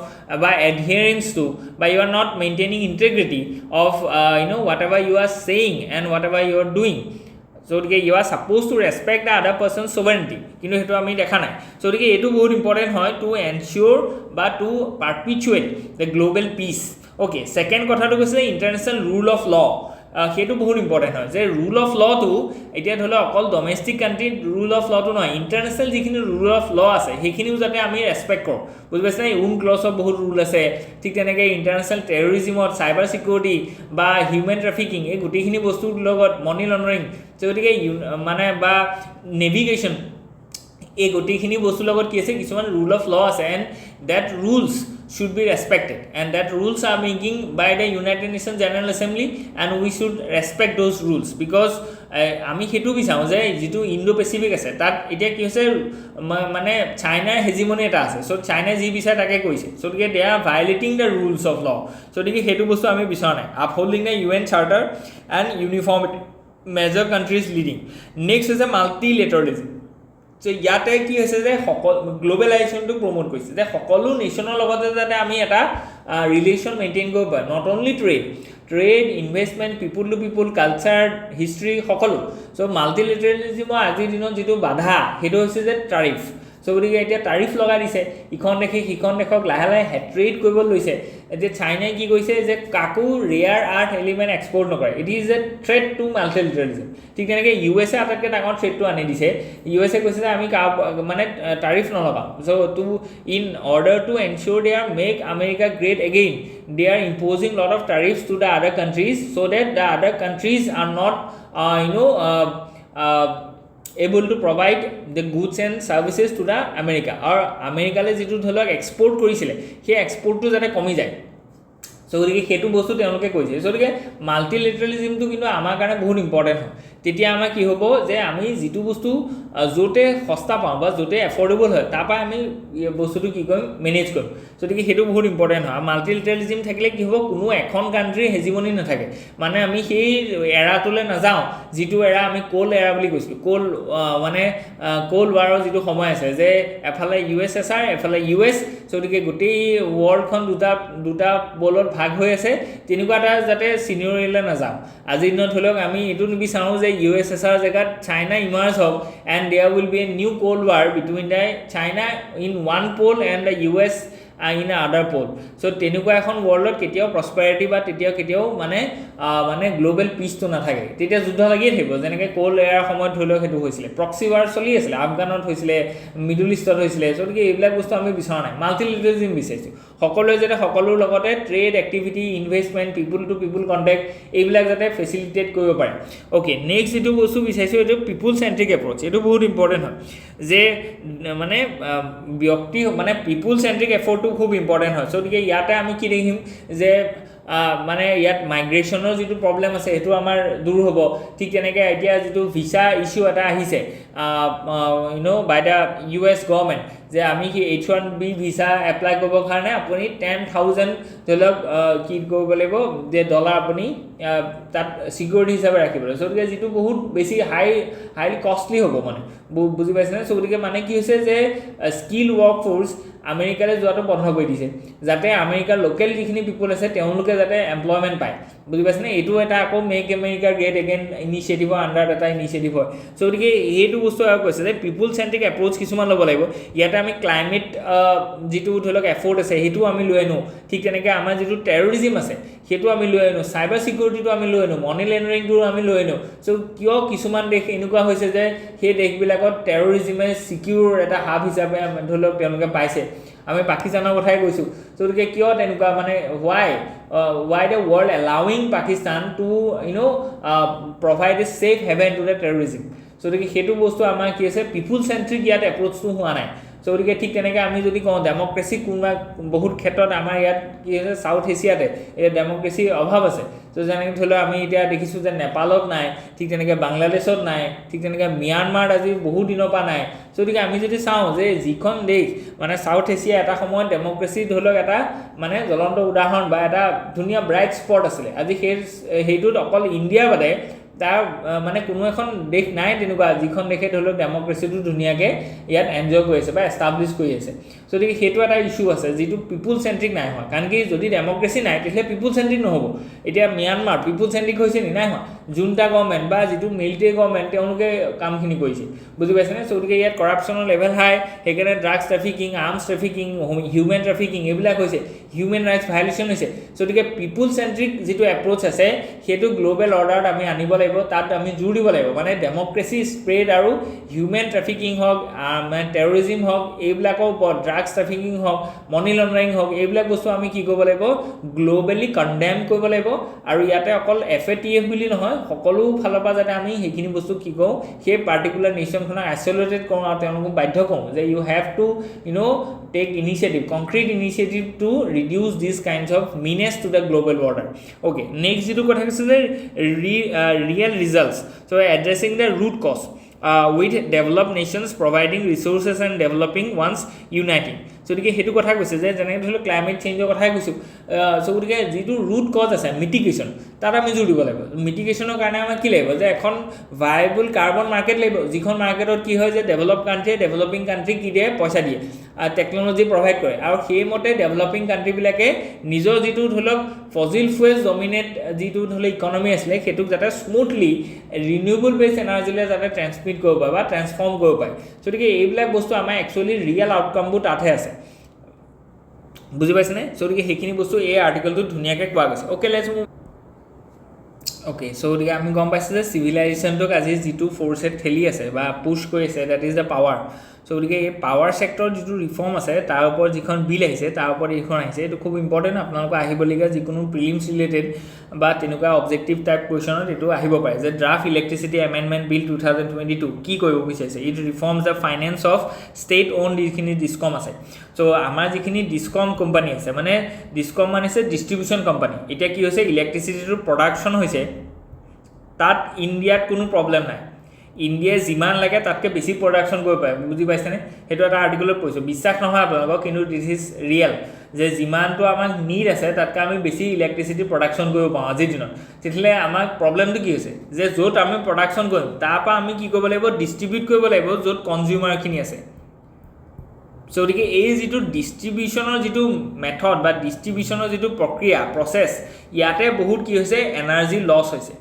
by adherence to by you are not maintaining integrity of whatever you are saying and whatever you are doing so you are supposed to respect the other person's sovereignty কিন্তু হেতু আমি দেখা নাই so এটো বহুত important হয় to ensure বা to perpetuate the global peace okay second কথাটো কৈছে international rule of law সেইটো বহুত ইম্পৰ্টেন্ট হয় যে রুল অফ ল টু এতিয়া ধলে অকল domestic country rule of law too নহয় ইন্টাৰনেশ্যনেল যিখিনি ৰুল অফ ল আছে সেইখিনিও যাতে আমি ৰেসপেক্ট কৰো বুজি পাইছে না উন ক্লজৰ বহুত ৰুল আছে ঠিক তেনেকৈ ইন্টাৰনেশ্যনেল টেৰৰিজমত সাইবাৰ সিকিউৰিটি বা হিউম্যান ট্ৰাফিকিং এই গুটিখিনি বস্তুৰ লগত মনি লন্ডাৰিং যেগতিকে মানে বা নেভিগেশ্যন এই গুটিখিনি বস্তুৰ লগত কি আছে কিছুমান রুল অফ ল আছে and that rules should be respected and that rules are making by the United Nations General Assembly and we should respect those rules because আমি হেতু বিচাও যে যেটো ইন্দো পেসিফিক আছে তাত এতিয়া কি হৈছে মানে চাইনাৰ হেজিমনি এটা আছে সো চাইনা জি বিচাৰ তাকে কৈছে সো গতিকে they are violating the rules of law so গতিকে হেতু বস্তু আমি বিচাৰ নাই upholding the UN charter and uniformity major countries leading next is multilateralism so ইয়াতে কি হৈছে যে গ্লোবালাইজেশনটো প্ৰমোট কৰিছে যে সকলো নেশ্যনৰ লগতে যাতে আমি এটা ৰিলেশ্যন মেইনটেইন কৰিব পাৰো not only trade investment people to people culture history সকলো সো মাল্টিলেটাৰালিজমৰ আজিৰ দিনত যেটো বাধা হেতু হৈছে যে ট্যাৰিফ সো গতিকে এতিয়া ট্যাৰিফ লগাই দিছে ইখন দেখি সিখন দেখক লাহে লাহে হেট্ৰেড কৰিব লৈছে যে চাইনাই কি কৈছে যে কাকো ৰেয়াৰ আৰ্থ এলিমেন্ট এক্সপোৰ্ট নকৰে it is a threat to multilateralism ঠিক তেনেকৈ ইউএসএ আটাইতকৈ ডাঙৰ থ্ৰেটটো আনি দিছে ইউএসএ কৈছে যে আমি মানে ট্যাৰিফ নলগাম so to in order to ensure they are make America great again they are imposing lot of tariffs to the other countries so that the other countries are not able to provide the goods and services to the America or America le jitu dholok export korisile he export to jate komi jay so gotike hetu bostu tenuke koise so gotike multilateralism tu kintu amar karone bahut important hoy তেতিয়া আমাৰ কি হ'ব যে আমি যেটো বস্তু জোতে সস্তা পাওঁ বা জোতে এফৰ্ডেবল হয় তাপা আমি বস্তুটো কি কৰিম মেনেজ কৰিম সো ঠিক হেতু বহুত ইম্পৰ্টেন্ট হয় মাল্টিলেটাৰালিজম থাকিলে কি হ'ব কোনো এখন কান্ট্ৰি হেজিমনি নাথাকে মানে আমি সেই এৰাটোলে নাযাওঁ যেটো এৰা আমি কোল এৰা বুলি কৈছিলো কোল মানে কোল ওয়াৰৰ যেটো সময় আছে যে এফালে ইউএসএসআৰ এফালে ইউএস সো ঠিক গোটেই ওয়াৰ্ল্ডখন দুটা বলত ভাগ হৈ আছে তেনেকুৱা এটা যাতে সিনিয়ৰলে নাযাওঁ আজি দিনত হলক আমি এটো নিবিচাৰো যে USSR জায়গাত China emerge hob and there will be a new cold war between the China in one pole and the US in another pole so tenukwa ekhon world ketiao prosperity ba ketiao মানে global piece তো না থাকে তেতিয়া যুদ্ধ লাগিয়ে থাকিব যেনেকৈ কোল air সময়ত ধৰি লওক হেতু হৈছিলে প্ৰক্সি ওয়াৰ চলি আছিল আফগানত হৈছিলে মিডল ইষ্টত হৈছিলে সো কি এইবিলাক বস্তু আমি বিচাৰা নাই মাল্টিলেটাৰালিজম বিচাৰিছো সকলোৱে যাতে সকলোৰ লগতে trade activity investment people to people contact এইবিলাক যাতে ফেসিলিটেট কৰিব পাৰে ওকে নেক্সট যেটো বস্তু বিচাৰিছো এটো পিপল সেন্ট্ৰিক এপ্ৰোচ এটো বহুত ইম্পৰ্টেন্ট হয় যে মানে ব্যক্তি মানে পিপল সেন্ট্ৰিক এফৰ্টটো খুব ইম্পৰ্টেন্ট হয় সো গতিকে ইয়াতে আমি কি দেখিম যে মানে ইয়াত মাইগ্ৰেশনৰ যেটো প্ৰবলেম আছে হেতু আমাৰ দূৰ হ'ব ঠিক তেনেকৈ এতিয়া যেটো ভিসা ইস্যু এটা আহিছে বাই দা US গভৰ্নমেন্ট যে আমি কি H1B ভিসা এপ্লাই কৰিব কাৰণে আপুনি 10,000 ধৰক কি কৰিব লাগিব যে ডলাৰ আপুনি তাত সিকিউৰিটি হিচাপে ৰাখিব সো গতিকে যেটো বহুত বেছি হাইলি কষ্টলি হ'ব মানে বুজি পাইছে না সো গতিকে মানে কি হৈছে যে স্কিল ওয়াৰ্ক ফোৰ্স আমেৰিকালে যোৱাটো বন্ধ কৰি দিছে যাতে আমেৰিকাৰ লোকেল যিখিনি পিপল আছে তেওঁলোকে যাতে এমপ্লয়মেন্ট পায় বুজি পাইছে না এটো এটা আকৌ মেক আমেৰিকা গ্ৰেট এগেইন ইনিশিয়েটিভৰ আন্ডাৰ এটা ইনিশিয়েটিভ হয় সো গতিকে এইটো বস্তু আৰু কৈছে যে পিপল সেন্ট্ৰিক এপ্ৰোচ কিছুমান ল'ব লাগিব ইয়াতে আমি ক্লাইমেট যেটো ধৰক এফৰ্ট আছে হেতু আমি লৈ আনো ঠিক তেনেকৈ আমাৰ যেটো টেৰৰিজম আছে হেতু আমি লৈ আনো সাইবাৰ সিকিউৰিটিটো আমি লৈ আনো মনি লেন্ডাৰিংটো আমি লৈ আনো সো কিয় কিছুমান দেশ এনেকুৱা হৈছে যে সেই দেশবিলাকত টেৰৰিজমে সিকিউৰ এটা হাব হিচাপে ধৰক তেওঁলোকে পাইছে আমি পাকিস্তানৰ কথাই কৈছো সো কিয় তেনেকুৱা মানে why the world allowing Pakistan to provide a safe haven to the terrorism so hetu bostu amar ki ase people centric yat approach to hua nai so ঠিক তেনেকৈ আমি যদি কওঁ ডেমক্ৰেসি কোনবা বহুত ক্ষেত্ৰত আমাৰ ইয়াত কি আছে সাউথ এছিয়াতে এই ডেমক্ৰেসি অভাৱ আছে তো যেনেকৈ ধৰিলো আমি এতিয়া দেখিছো যে নেপালত নাই ঠিক তেনেকৈ বাংলাদেশত নাই ঠিক তেনেকৈ মিয়ানমাৰত আজি বহুত দিনৰ পৰা নাই so আমি যদি চাওঁ যে যিখন দেশ মানে সাউথ এছিয়া এটা সময়ত ডেমক্ৰেসি ধৰিলক এটা মানে জ্বলন্ত উদাহৰণ বা এটা ধুনীয়া ব্ৰাইট স্পট আছিল আজি হেইটোত অকল ইণ্ডিয়া বাদে তাৰ মানে কোনো এখন দেশ নাই তেনেকুৱা যিখন দেখে ধৰিলক ডেমক্ৰেসিটো ধুনীয়াকে ইয়াত এনজয় কৰি আছে বা এস্টাবলিশ কৰি আছে সো দেখি হেতু এটা ইস্যু আছে যেটো পিপল সেন্ট্ৰিক নাই হয় কাৰণ কি যদি ডেমক্ৰেসি নাই তেলে পিপল সেন্ট্ৰিক নহব এতিয়া মিয়ানমাৰ পিপল সেন্ট্ৰিক হৈছে নি নাই হয় জুনটা গভৰ্নমেন্ট বা যেটো মিলিটাৰী গভৰ্নমেন্ট তেওঁলোকে কামখিনি কৰিছে বুজি পাইছে নে সো দেখি ইয়াত কৰাপচনৰ লেভেল হাই হেকাৰণে drugs trafficking arms trafficking human trafficking এবিলাক হৈছে হিউম্যান ৰাইটস ভায়োলেশন হৈছে সো দেখি পিপল সেন্ট্ৰিক যেটো এপ্ৰোচ আছে হেতু গ্লোবাল অৰ্ডাৰত আমি আনিব তাত আমি জোৰ দিব লাগিব মানে ডেমক্ৰেসি স্প্ৰেড আৰু হিউম্যান ট্ৰাফিকিং হক মানে টেৰৰিজম হক এইবিলাকৰ ওপৰত ড্ৰাগছ ট্ৰাফিকিং হক মনি লন্ডাৰিং হক এইবিলাক বস্তু আমি কি কৰিব লাগিব গ্লোবালি কনডেম কৰিব লাগিব আৰু ইয়াতে অকল FATF বুলি নহয় সকলো ফালৰ পৰা যাতে আমি হেখিনি বস্তু কি কওঁ সেই পাৰ্টিকুলাৰ নেশনখনক আইসোলেটেড কৰোঁ আৰু তেওঁলোকক বাধ্য কৰোঁ যে you have to take concrete initiative to reduce these kinds of menace to the global order okay next যেটো কথা কৈছে যে real results so addressing the root cause with developed nations providing resources and developing ones uniting so dike hetu kotha কৈছে যে যেনে ধৰিলো climate চেঞ্জৰ কথাই কৈছো so dike যেটো root cause আছে mitigation তাত আমি জোৰ দিব লাগিব মিটিগেশনৰ কাৰণে আমাৰ কি লাগিব যে এখন ভায়াবল কাৰ্বন মাৰ্কেট লাগিব যিখন মাৰ্কেটত কি হয় যে ডেভেলপ কান্ট্ৰি ডেভেলপিং কান্ট্ৰি কি দিয়ে পইচা দিয়ে টেকনলজি প্ৰভাইড কৰে আৰু সেই মতে ডেভেলপিং কান্ট্ৰি বিলাকে নিজৰ যেটো ধৰক ফসিল ফুয়েলছ ডমিনেট যেটো ধৰলে ইকোনমি আছে হেতুক যাতে স্মুথলি ৰিনিউৱেবল বেস এনাৰ্জিলে যাতে ট্ৰান্সমিট কৰিব পায় বা ট্ৰান্সফৰ্ম কৰিব পায় সো দেখি এইবিলাক বস্তু আমাৰ একচুয়ালি ৰিয়েল আউটকামবোৰ তাতহে আছে বুজি পাইছে নে সো দেখি হেখিনি বস্তু এই আৰ্টিকেলটো ধুনিয়াকে কোৱা গৈছে okay let's move Okay, so আমি গম পাইছো যে সিভিলাইজেশনটোক আজি যেটো ফোর্সে ঠেলি আছে বা পুশ কৰি আছে that is the power so এই পাৱাৰ সেক্টৰ যেটো ৰিফৰ্ম আছে তাৰ ওপৰ যিখন বিল আহিছে তাৰ ওপৰ এইখন আহিছে এটো খুব ইম্পৰ্টেন্ট আপোনালোক আহিবলিগা যিকোনো প্ৰিলিমছ ৰিলেটেড বা তেনেকুৱা অবজেক্টিভ টাইপ কোৱেশ্চনত এটো আহিব পাৰে যে ড্ৰাফট ইলেক্ট্ৰিসিটি এমেন্ডমেন্ট বিল 2022 কি কৰিব বিচাৰিছে it reforms the finance of state owned যিখিনি ডিসকম আছে সো আমাৰ যিখিনি ডিসকম কোম্পানী আছে মানে ডিসকম মানে আছে ডিস্ট্ৰিবিউশন কোম্পানী এতিয়া কি হৈছে ইলেক্ট্ৰিসিটিৰ প্ৰডাকশন হৈছে তাত ইন্ডিয়াত কোনো প্ৰবলেম নাই ইন্ডিয়া জিমান লাগে তাতকে বেছি প্ৰডাকশন কৰিব পাৰে বুজি পাইছানে হেতু এটা আৰ্টিকেলত পঢ়িছো বিশ্বাস নহয় আপোনালোকক কিন্তু দিস ইজ ৰিয়েল যে জিমানটো আমাৰ নিড আছে তাতকে আমি বেছি ইলেক্ট্ৰিসিটি প্ৰডাকশন কৰিব পাওঁ আজিৰ দিনত তেতিয়ালে আমাৰ প্ৰবলেমটো কি হৈছে যে য'ত আমি প্ৰডাকশন কৰিম তাৰপা আমি কি কৰিব লাগিব ডিস্ট্ৰিবিউট কৰিব লাগিব য'ত কনজিউমাৰ খিনি আছে সো দেখি এই যেটো ডিস্ট্ৰিবিউশনৰ যেটো মেথড বা ডিস্ট্ৰিবিউশনৰ যেটো প্ৰক্ৰিয়া প্ৰসেস ইয়াতে বহুত কি হৈছে এনাৰ্জি লস হৈছে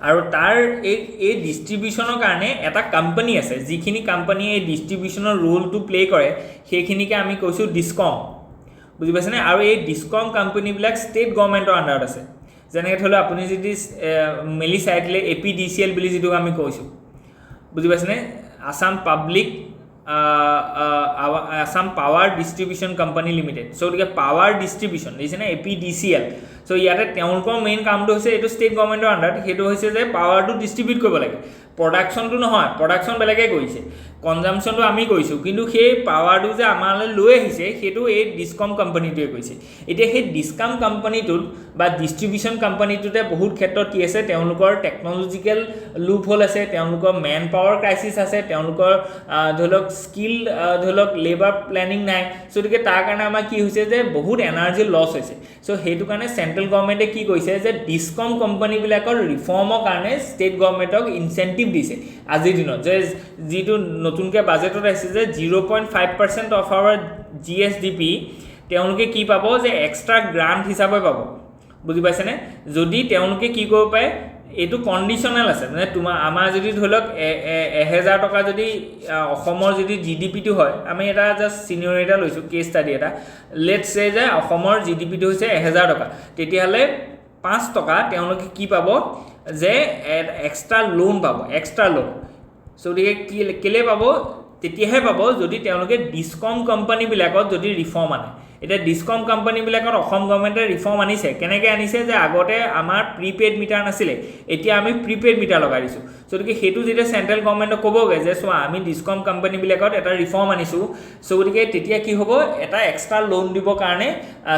আৰু তাৰ এই ডিস্ট্ৰিবিউশনৰ কাৰণে এটা কোম্পানী আছে যিখিনি কোম্পানী এই ডিস্ট্ৰিবিউশনৰ ৰোল টু প্লে কৰে সেইখিনিকে আমি কৈছো ডিসকম বুজি পাইছেনে আৰু এই ডিসকম কোম্পানী বিলাক ষ্টেট গভৰ্নমেন্টৰ আন্ডাৰত আছে যেনে ধৰিলো আপুনি যদি মেলি সাইডলে APDCL বুলি যেটো আমি কৈছো বুজি পাইছেনে Assam public Assam Power Distribution Company Limited so the power distribution is an APDCL so yate তেওঁলোকৰ মেইন কামটো হৈছে এটো ষ্টেট গভৰ্নমেন্টৰ আন্ডাৰত হেতু হৈছে যে পাৱাৰটো ডিস্ট্ৰিবিউট কৰিব লাগে প্ৰডাকশনটো নহয় প্ৰডাকশন বেলেগে কৰিছে কনজাম্পশনটো আমি কৰিছো কিন্তু সেই পাৱাৰটো যে আমালৈ লৈ আহিছে হেতু এই ডিসকম কোম্পানীটোৱে কৰিছে এতিয়া সেই ডিসকম কোম্পানীটোত বা ডিস্ট্ৰিবিউশন কোম্পানীটোতে বহুত ক্ষেত্ৰত কি আছে তেওঁলোকৰ টেকনলজিক্যাল লুপ হোল আছে তেওঁলোকৰ ম্যান পাৱাৰ ক্ৰাইসিস আছে তেওঁলোকৰ ধৰক স্কিল ধৰক লেবাৰ প্ল্যানিং নাই সো দেখি তাৰ কাৰণে আমাৰ কি হৈছে যে বহুত এনাৰ্জি লস হৈছে সো হেতু কাৰণে সেন্ট্ৰেল গভৰ্নমেন্টে কি কৈছে যে ডিসকম কোম্পানী বিলাকৰ ৰিফৰ্মৰ কাৰণে ষ্টেট গভৰ্নমেন্টক ইনসেন্টিভ দিছে আজিৰ দিনত যে যেটো নতুনকে বাজেটত আছে যে 0.5% অফ आवर GSDP তেওঁলোকে কি পাব যে এক্সট্ৰা গ্ৰান্ট হিচাপে পাব বুজি পাইছেনে যদি তেওঁলোকে কি কৰিব পায় এইটো কণ্ডিশ্যনেল আছে মানে তোমাৰ আমাৰ যদি ধৰি লওক 1000 টকা যদি অসমৰ যদি জিডিপিটো হয় আমি এটা জাষ্ট চিনিয়ৰ এটা লৈছোঁ কেছ ষ্টাডি এটা লেটছ চে যে অসমৰ জিডিপিটো হৈছে 1000 টকা তেতিয়াহ'লে 5 টকা তেওঁলোকে কি পাব যে এক্সট্ৰা লোন পাব এক্সট্ৰা লোন চ' গতিকে কেলে পাব তেতিয়াহে পাব যদি তেওঁলোকে ডিছকম কোম্পানীবিলাকত যদি ৰিফৰ্ম আনে এতিয়া ডিছকম কোম্পানীবিলাকত অসম গভৰ্ণমেণ্টে ৰিফৰ্ম আনিছে কেনেকৈ আনিছে যে আগতে আমাৰ প্ৰিপেইড মিটাৰ নাছিলে এতিয়া আমি প্ৰিপেইড মিটাৰ লগাই দিছোঁ চ' গতিকে সেইটো যেতিয়া চেণ্ট্ৰেল গভৰ্ণমেণ্টক ক'বগৈ যে চোৱা আমি ডিছকম কোম্পানীবিলাকত এটা ৰিফৰ্ম আনিছোঁ চ' গতিকে তেতিয়া কি হ'ব এটা এক্সট্ৰা লোন দিবৰ কাৰণে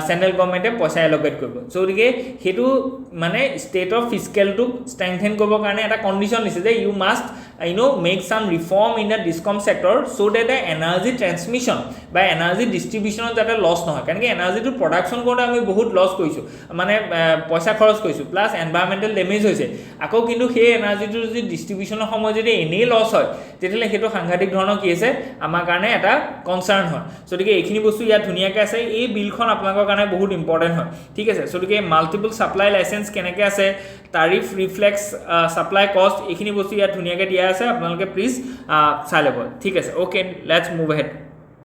চেণ্ট্ৰেল গভৰ্ণমেণ্টে পইচা এল'কেট কৰিব চ' গতিকে সেইটো মানে ষ্টেটৰ ফিস্কেলটোক ষ্ট্ৰেংথেন কৰিবৰ কাৰণে এটা কণ্ডিশ্যন দিছে যে you must make some reform in the discom sector so that the energy transmission by energy distribution যাতে লছ নহয় কাৰণ কি এনাৰ্জিটো প্ৰডাকশ্যন কৰোঁতে আমি বহুত লছ কৰিছোঁ মানে পইচা খৰচ কৰিছোঁ প্লাছ এনভাইৰমেণ্টেল ডেমেজ হৈছে আকৌ কিন্তু সেই এনাৰ্জিটো যদি ডিষ্ট্ৰিবিউশ্যনৰ সময় যদি এনেই লছ হয় তেতিয়াহ'লে সেইটো সাংঘাতিক ধৰণৰ কি আছে আমাৰ কাৰণে এটা কনচাৰ্ণ হয় চ' গতিকে এইখিনি বস্তু ইয়াত ধুনীয়াকৈ আছে এই বিলখন আপোনালোকৰ কাৰণে বহুত ইম্পৰ্টেণ্ট হয় ঠিক আছে চ' গতিকে মাল্টিপল ছাপ্লাই লাইচেঞ্চ কেনেকৈ আছে তাৰিফ ৰিফ্লেক্স ছাপ্লাই কষ্ট এইখিনি বস্তু ইয়াত ধুনীয়াকৈ দিয়া আছে আপোনালোকে প্লিজ চাই ল'ব ঠিক আছে অ'কে লেটছ মুভ আহেড